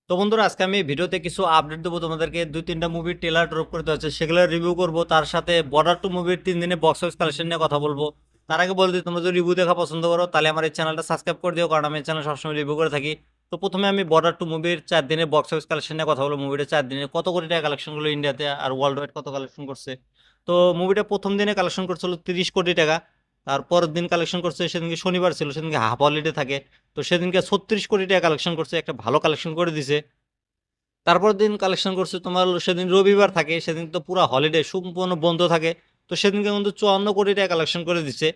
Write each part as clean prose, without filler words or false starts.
তো বন্ধুরা আজকে আমি ভিডিওতে কিছু আপডেট দেবো তোমাদেরকে। ২-৩টা মুভির ট্রেলার ড্রপ করতে হচ্ছে, সেগুলো রিভিউ করব। তার সাথে বর্ডার 2 মুভির ৩ দিনে বক্স অফিস কালেকশন নিয়ে কথা বলবো। তার আগে বলে দিই, তোমরা যদি রিভিউ দেখা পছন্দ করো তাহলে আমার এই চ্যানেলটা সাবস্ক্রাইব করে দিও, কারণ আমি এই চ্যানেল সবসময় রিভিউ করে থাকি। তো প্রথমে আমি বর্ডার 2 মুভির ৪ দিনের বক্স অফিস কালেকশন নিয়ে কথা বলবো। মুভিটা ৪ দিনে কত কোটি টাকা কালেকশন করলো ইন্ডিয়াতে, আর ওয়ার্ল্ড ওয়াইড কত কালেকশন করছে। তো মুভিটা প্রথম দিনে কালেকশন করছিল ৩০ কোটি টাকা। তারপরের দিন কালেকশন করছে, সেদিনকে শনিবার ছিল, সেদিনকে হাফ হলিডে থাকে। তো সেদিনকে ৩৬ কোটি টাকা কালেকশন করছে, একটা ভালো কালেকশন করে দিছে। তারপর দিন কালেকশন করছে তোমার, সেদিন রবিবার থাকে, সেদিন তো পুরো হলিডে সম্পূর্ণ বন্ধ থাকে। তো সেদিনকে কিন্তু ৫৪ কোটি টাকা কালেকশন করে দিচ্ছে।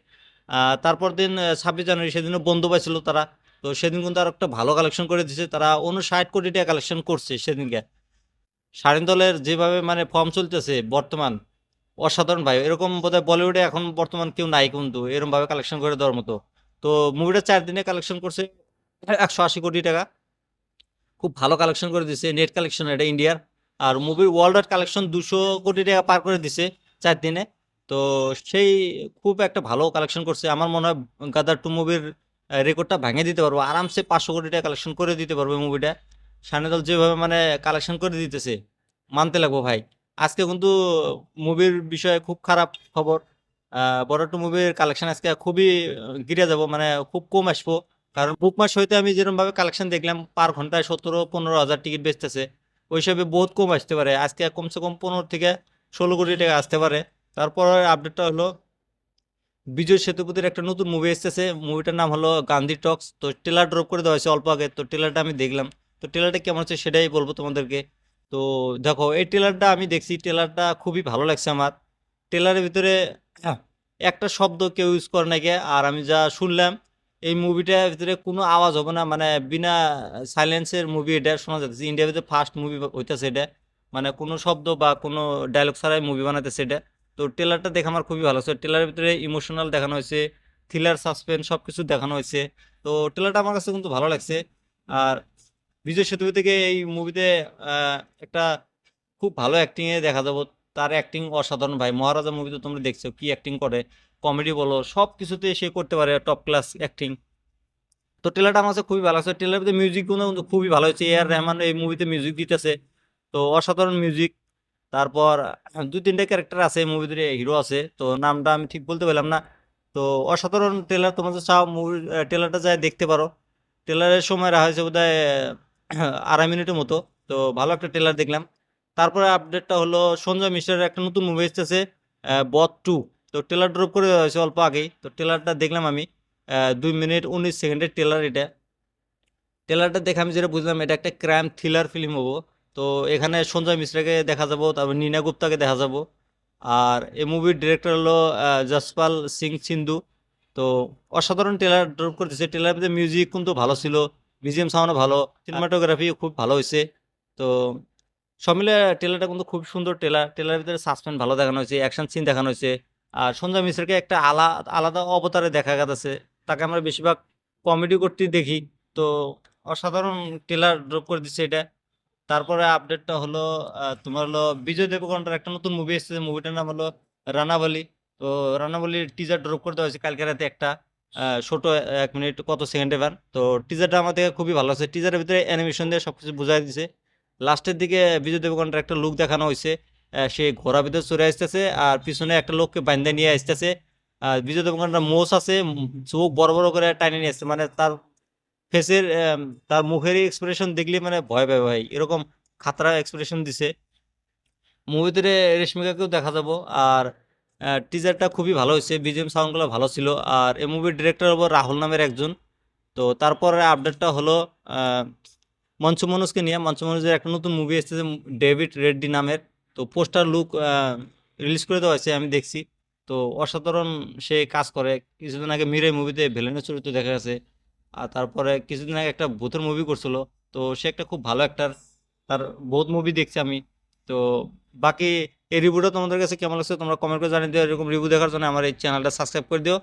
তারপর দিন ২৬ জানুয়ারি, সেদিনও বন্ধ পাইছিল তারা। তো সেদিন কিন্তু আর একটা ভালো কালেকশন করে দিচ্ছে, তারা ৫৯ কোটি টাকা কালেকশন করছে সেদিনকে। শাড়িন দলের যেভাবে মানে ফর্ম চলতেছে বর্তমান, অসাধারণ ভাই। এরকম বোধহয় বলিউডে এখন বর্তমান কেউ নাই কিন্তু এরকম ভাবে কালেকশন করে দেওয়ার মতো। তো মুভিটা ৪ দিনে কালেকশন করছে ১৮০ কোটি টাকা। খুব ভালো কালেকশন করে দিছে, নেট কালেকশন এটা ইন্ডিয়ার। আর মুভির ওয়ার্ল্ড ওয়াইড কালেকশন ২০০ কোটি টাকা পার করে দিছে ৪ দিনে। তো সেই খুব একটা ভালো কালেকশন করছে। আমার মনে হয় গাদার 2 মুভির রেকর্ডটা ভেঙে দিতে পারবো আরামসে। ৫০০ কোটি টাকা কালেকশন করে দিতে পারবে মুভিটা। সানিদল যেভাবে মানে কালেকশন করে দিতেছে, মানতে লাগবো ভাই। আজকে কিন্তু মুভির বিষয়ে খুব খারাপ খবর। বড় 2 মুভির কালেকশন আজকে খুবই গিরে যাব, মানে খুব কম আসবো। কারণ বুক মাই শোতে আমি যেরকমভাবে কালেকশন দেখলাম, পার ঘন্টায় ১৭-১৫ হাজার টিকিট বেচতেছে। ওই হিসাবে বহুত কম আসতে পারে, আজকে কমসে কম ১৫ থেকে ১৬ কোটি টাকা আসতে পারে। তারপর আপডেটটা হলো, বিজয় সেতুপতির একটা নতুন মুভি এসেছে। মুভিটার নাম হলো গান্ধী টক্স। তো ট্রেলার ড্রপ করে দেওয়া হয়েছে অল্প আগে, তো ট্রেলারটা আমি দেখলাম। তো ট্রেলারটা কেমন হচ্ছে সেটাই বলবো তোমাদেরকে। তো দেখো, এই ট্রেলারটা আমি দেখছি, ট্রেলারটা খুবই ভালো লাগছে আমার। ট্রেলারের ভিতরে আহ, একটা শব্দ কেউ ইউজ করে নাকি, আর আমি যা শুনলাম এই মুভিটার ভিতরে কোনো আওয়াজ হবে না, মানে বিনা সাইলেন্সের মুভি এটা শোনা যাচ্ছে। ইন্ডিয়ার ভিতরে ফার্স্ট মুভি হইতেছে এটা, মানে কোনো শব্দ বা কোনো ডায়লগ ছাড়াই মুভি বানাইতেছে এটা। তো ট্রেলারটা দেখে আমার খুবই ভালো লাগছে। ট্রেলারের ভিতরে ইমোশনাল দেখানো হয়েছে, থ্রিলার, সাসপেন্স সব কিছু দেখানো হয়েছে। তো ট্রেলারটা আমার কাছে কিন্তু ভালো লাগছে। আর বিজয় সেতুপতি থেকে এই মুভিতে একটা খুব ভালো অ্যাক্টিং এ দেখা যাবো। তার অ্যাক্টিং অসাধারণ ভাই। মহারাজা মুভিতে তোমরা দেখছো কি অ্যাক্টিং করে, কমেডি বলো সব কিছুতে সে করতে পারে টপ ক্লাস অ্যাক্টিং। তো ট্রেলারটা আমার কাছে খুবই ভালো লাগছে। ট্রেলারের ভিতরে মিউজিক গুলো কিন্তু খুবই ভালো হয়েছে, এ আর রহমান এই মুভিতে মিউজিক দিতেছে। তো অসাধারণ মিউজিক। তারপর ২-৩টা ক্যারেক্টার আছে এই মুভিতে, হিরো আছে, তো নামটা আমি ঠিক বলতে পারলাম না। তো অসাধারণ ট্রেলার, তোমরা যদি চাও মুভির ট্রেলারটা যায় দেখতে পারো। ট্রেলারের সময় রাখা হয়েছে বোধহয় ২.৫ মিনিটের মতো। তো ভালো একটা ট্রেলার দেখলাম। তারপরে আপডেটটা হলো, সঞ্জয় মিশ্রের একটা নতুন মুভি এসেছে, বধ 2। তো ট্রেলার ড্রপ করে দেওয়া হয়েছে অল্প আগেই, তো ট্রেলারটা দেখলাম আমি। ২ মিনিট ১৯ সেকেন্ডের ট্রেলার এটা। ট্রেলারটা দেখে আমি যেটা বুঝলাম, এটা একটা ক্রাইম থ্রিলার ফিল্ম হবো। তো এখানে সঞ্জয় মিশ্রাকে দেখা যাবো, তারপর নীনা গুপ্তাকে দেখা যাবো। আর এই মুভির ডিরেক্টর হলো যশপাল সিং সিন্ধু। তো অসাধারণ ট্রেলার ড্রপ করতেছে। ট্রেলারের মধ্যে মিউজিক কিন্তু ভালো ছিল, বিজিএম সাউন্ডও ভালো, সিনেমাটোগ্রাফি খুব ভালো হয়েছে। তো সব মিলে ট্রেলারটা কিন্তু খুব সুন্দর ট্রেলার। ট্রেলারের ভিতরে সাসপেন্স ভালো দেখানো হয়েছে, অ্যাকশন সিন দেখানো হয়েছে। আর সঞ্জয় মিশ্রাকে একটা আলাদা অবতারে দেখা গেছে। তাকে আমরা বেশিরভাগ কমেডি করতে দেখি। তো অসাধারণ ট্রেলার ড্রপ করে দিচ্ছে এটা। তারপরে আপডেটটা হলো, তোমার হলো বিজয় দেবগণের একটা নতুন মুভি এসেছে, মুভিটার নাম হলো রানাবলী। তো রানাবলীর টিজার ড্রপ করে দেওয়া হয়েছে কালকে রাতে একটা ছোট ১ মিনিট কত সেকেন্ড এবার। তো টিজারটা আমার থেকে খুবই ভালো লাগছে। টিজারের ভিতরে অ্যানিমেশন দিয়ে সবকিছু বুঝাই দিছে। লাস্টের দিকে বিজয় দেবগণের একটা লুক দেখানো হয়েছে, সে ঘোড়ার ভিতরে চড়ে আসতেছে আর পিছনে একটা লোককে বান্ধে নিয়ে আসতেছে। আর বিজয় দেবগণের মোষ আছে, চোখ বড় বড় করে টাইনে নিয়ে আসছে, মানে তার ফেসের তার মুখের এক্সপ্রেশন দেখলে মানে ভয় পায় ভাই, এরকম খাতরা এক্সপ্রেশন দিছে। মুভিতে রেশমিকাকেও দেখা যাবো। আর টিজারটা খুবই ভালো হয়েছে, বিজিএম সাউন্ডগুলো ভালো ছিল। আর এই মুভির ডিরেক্টর হবো রাহুল নামের একজন। তো তারপরে আপডেটটা হলো, আহ, মঞ্চু মনোজকে নিয়ে। মঞ্চু মনোজের একটা নতুন মুভি এসেছে, ডেভিড রেড্ডি নামের। তো পোস্টার লুক রিলিজ করে দেওয়া হয়েছে, আমি দেখছি। তো অসাধারণ সে কাজ করে। কিছুদিন আগে মিরে মুভিতে ভিলেনের চরিত্র দেখা গেছে। আর তারপরে কিছুদিন আগে একটা ভূতের মুভি করছিল। তো সে একটা খুব ভালো অ্যাক্টার, তার বহুত মুভি দেখছি আমি। তো বাকি এই রিভিউটা তোমাদের কাছে কেমন লাগছে তোমরা কমেন্ট করে জানিয়ে দিও। এরকম রিভিউ দেখার জন্য আমার এই চ্যানেলটা সাবস্ক্রাইব করে দিও।